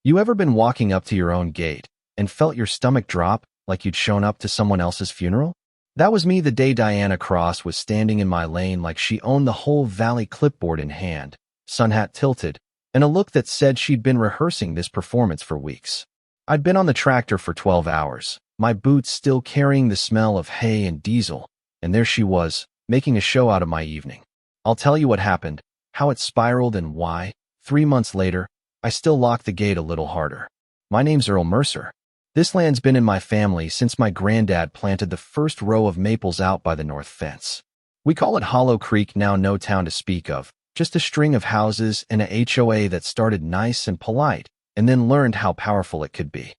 You ever been walking up to your own gate and felt your stomach drop like you'd shown up to someone else's funeral? That was me the day Diana Cross was standing in my lane like she owned the whole valley, clipboard in hand, sun hat tilted, and a look that said she'd been rehearsing this performance for weeks. I'd been on the tractor for 12 hours, my boots still carrying the smell of hay and diesel, and there she was, making a show out of my evening. I'll tell you what happened, how it spiraled, and why, 3 months later, I still lock the gate a little harder. My name's Earl Mercer. This land's been in my family since my granddad planted the first row of maples out by the north fence. We call it Hollow Creek, now no town to speak of, just a string of houses and a HOA that started nice and polite and then learned how powerful it could be.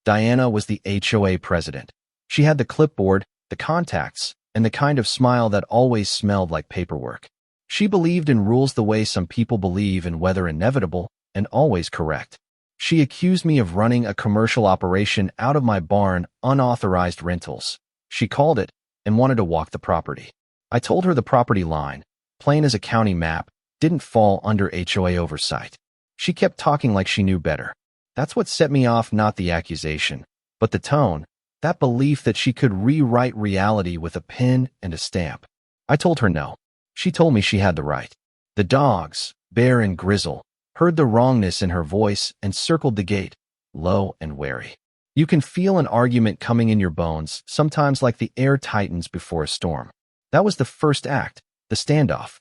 Diana was the HOA president. She had the clipboard, the contacts, and the kind of smile that always smelled like paperwork. She believed in rules the way some people believe in weather, inevitable and always correct. She accused me of running a commercial operation out of my barn, unauthorized rentals. She called it and wanted to walk the property. I told her the property line, plain as a county map, didn't fall under HOA oversight. She kept talking like she knew better. That's what set me off, not the accusation, but the tone, that belief that she could rewrite reality with a pen and a stamp. I told her no. She told me she had the right. The dogs, Bear and Grizzle, heard the wrongness in her voice and circled the gate, low and wary. You can feel an argument coming in your bones, sometimes like the air tightens before a storm. That was the first act, the standoff.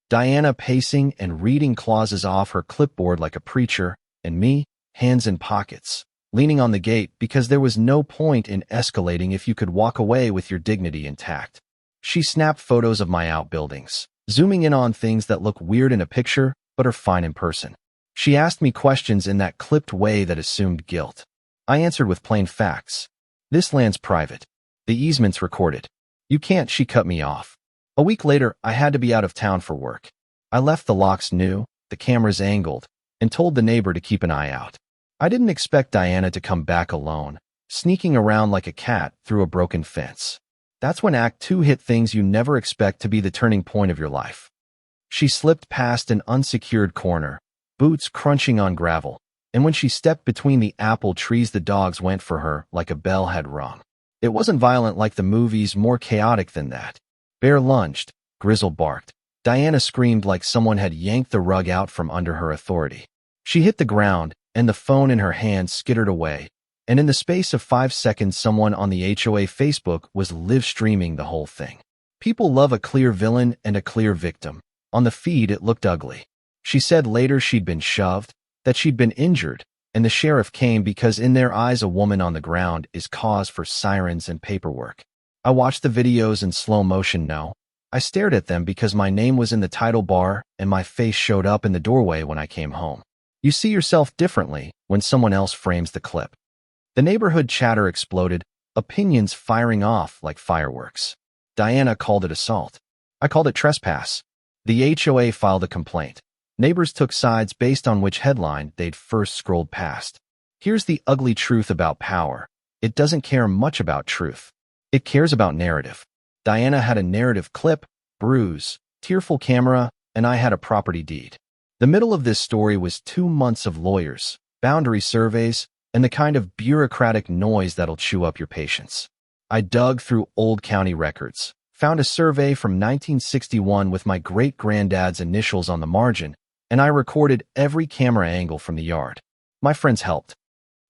Diana pacing and reading clauses off her clipboard like a preacher, and me, hands in pockets, leaning on the gate because there was no point in escalating if you could walk away with your dignity intact. She snapped photos of my outbuildings, zooming in on things that look weird in a picture but are fine in person. She asked me questions in that clipped way that assumed guilt. I answered with plain facts. This land's private. The easement's recorded. You can't. She cut me off. A week later, I had to be out of town for work. I left the locks new, the cameras angled, and told the neighbor to keep an eye out. I didn't expect Diana to come back alone, sneaking around like a cat through a broken fence. That's when Act 2 hit, things you never expect to be the turning point of your life. She slipped past an unsecured corner, boots crunching on gravel, and when she stepped between the apple trees, the dogs went for her like a bell had rung. It wasn't violent like the movies, more chaotic than that. Bear lunged, Grizzle barked. Diana screamed like someone had yanked the rug out from under her authority. She hit the ground, and the phone in her hand skittered away, and in the space of 5 seconds, someone on the HOA Facebook was live streaming the whole thing. People love a clear villain and a clear victim. On the feed, it looked ugly. She said later she'd been shoved, that she'd been injured, and the sheriff came because in their eyes a woman on the ground is cause for sirens and paperwork. I watched the videos in slow motion now. I stared at them because my name was in the title bar and my face showed up in the doorway when I came home. You see yourself differently when someone else frames the clip. The neighborhood chatter exploded, opinions firing off like fireworks. Diana called it assault. I called it trespass. The HOA filed a complaint. Neighbors took sides based on which headline they'd first scrolled past. Here's the ugly truth about power. It doesn't care much about truth. It cares about narrative. Diana had a narrative clip, bruise, tearful camera, and I had a property deed. The middle of this story was 2 months of lawyers, boundary surveys, and the kind of bureaucratic noise that'll chew up your patience. I dug through old county records, found a survey from 1961 with my great-granddad's initials on the margin, and I recorded every camera angle from the yard. My friends helped.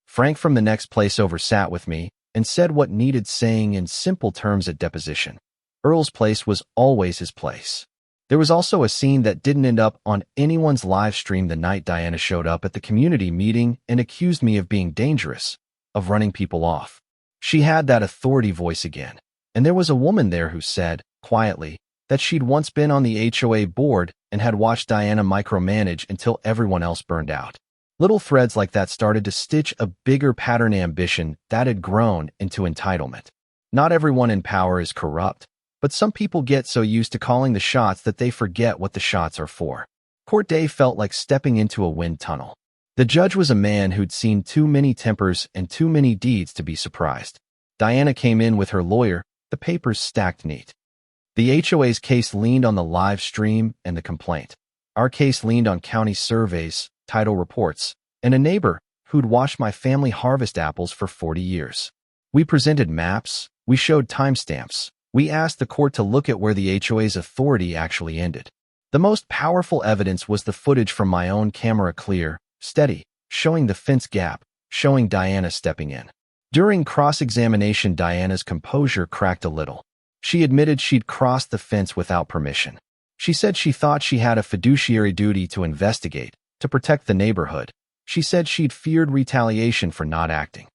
Frank from the next place over sat with me and said what needed saying in simple terms at deposition. Earl's place was always his place. There was also a scene that didn't end up on anyone's live stream the night Diana showed up at the community meeting and accused me of being dangerous, of running people off. She had that authority voice again, and there was a woman there who said, quietly, that she'd once been on the HOA board and had watched Diana micromanage until everyone else burned out. Little threads like that started to stitch a bigger pattern, ambition that had grown into entitlement. Not everyone in power is corrupt, but some people get so used to calling the shots that they forget what the shots are for. Court day felt like stepping into a wind tunnel. The judge was a man who'd seen too many tempers and too many deeds to be surprised. Diana came in with her lawyer, the papers stacked neat. The HOA's case leaned on the live stream and the complaint. Our case leaned on county surveys, title reports, and a neighbor who'd watched my family harvest apples for 40 years. We presented maps, we showed timestamps, we asked the court to look at where the HOA's authority actually ended. The most powerful evidence was the footage from my own camera, clear, steady, showing the fence gap, showing Diana stepping in. During cross-examination, Diana's composure cracked a little. She admitted she'd crossed the fence without permission. She said she thought she had a fiduciary duty to investigate, to protect the neighborhood. She said she'd feared retaliation for not acting.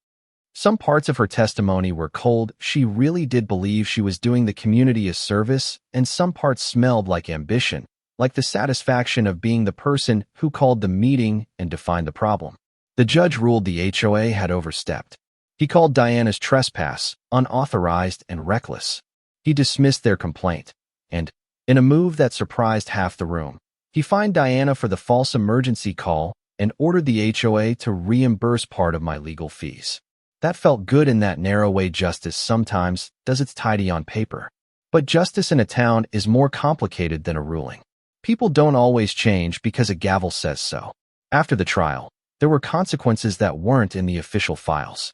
Some parts of her testimony were cold. She really did believe she was doing the community a service, and some parts smelled like ambition, like the satisfaction of being the person who called the meeting and defined the problem. The judge ruled the HOA had overstepped. He called Diana's trespass unauthorized and reckless. He dismissed their complaint, and, in a move that surprised half the room, he fined Diana for the false emergency call and ordered the HOA to reimburse part of my legal fees. That felt good in that narrow way justice sometimes does. It's tidy on paper. But justice in a town is more complicated than a ruling. People don't always change because a gavel says so. After the trial, there were consequences that weren't in the official files.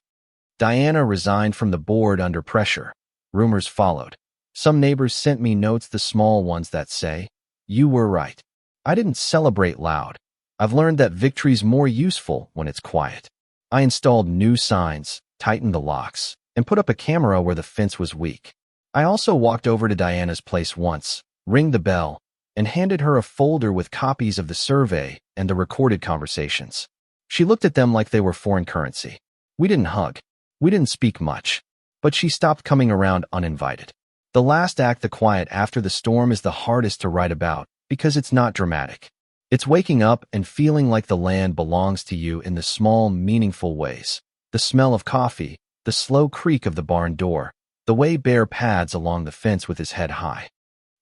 Diana resigned from the board under pressure. Rumors followed. Some neighbors sent me notes, the small ones that say, "You were right." I didn't celebrate loud. I've learned that victory's more useful when it's quiet. I installed new signs, tightened the locks, and put up a camera where the fence was weak. I also walked over to Diana's place once, rang the bell, and handed her a folder with copies of the survey and the recorded conversations. She looked at them like they were foreign currency. We didn't hug. We didn't speak much. But she stopped coming around uninvited. The last act, the quiet after the storm, is the hardest to write about because it's not dramatic. It's waking up and feeling like the land belongs to you in the small, meaningful ways. The smell of coffee, the slow creak of the barn door, the way Bear pads along the fence with his head high.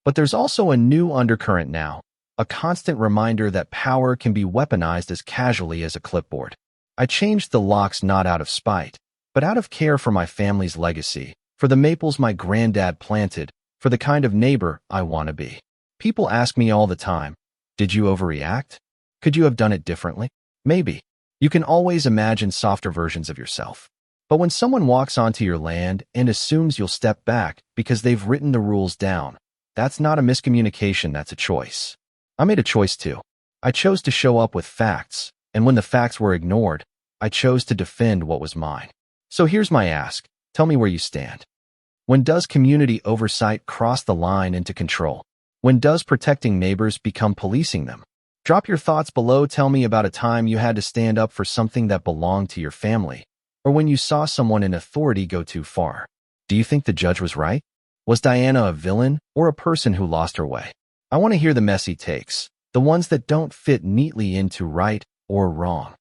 But there's also a new undercurrent now, a constant reminder that power can be weaponized as casually as a clipboard. I changed the locks not out of spite, but out of care for my family's legacy, for the maples my granddad planted, for the kind of neighbor I want to be. People ask me all the time, did you overreact? Could you have done it differently? Maybe. You can always imagine softer versions of yourself. But when someone walks onto your land and assumes you'll step back because they've written the rules down, that's not a miscommunication, that's a choice. I made a choice too. I chose to show up with facts, and when the facts were ignored, I chose to defend what was mine. So here's my ask. Tell me where you stand. When does community oversight cross the line into control? When does protecting neighbors become policing them? Drop your thoughts below. Tell me about a time you had to stand up for something that belonged to your family, or when you saw someone in authority go too far. Do you think the judge was right? Was Diana a villain or a person who lost her way? I want to hear the messy takes, the ones that don't fit neatly into right or wrong.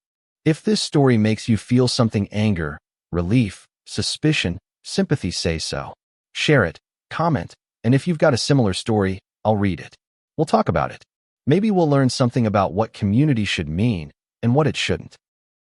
If this story makes you feel something, anger, relief, suspicion, sympathy, say so. Share it, comment, and if you've got a similar story, I'll read it. We'll talk about it. Maybe we'll learn something about what community should mean and what it shouldn't.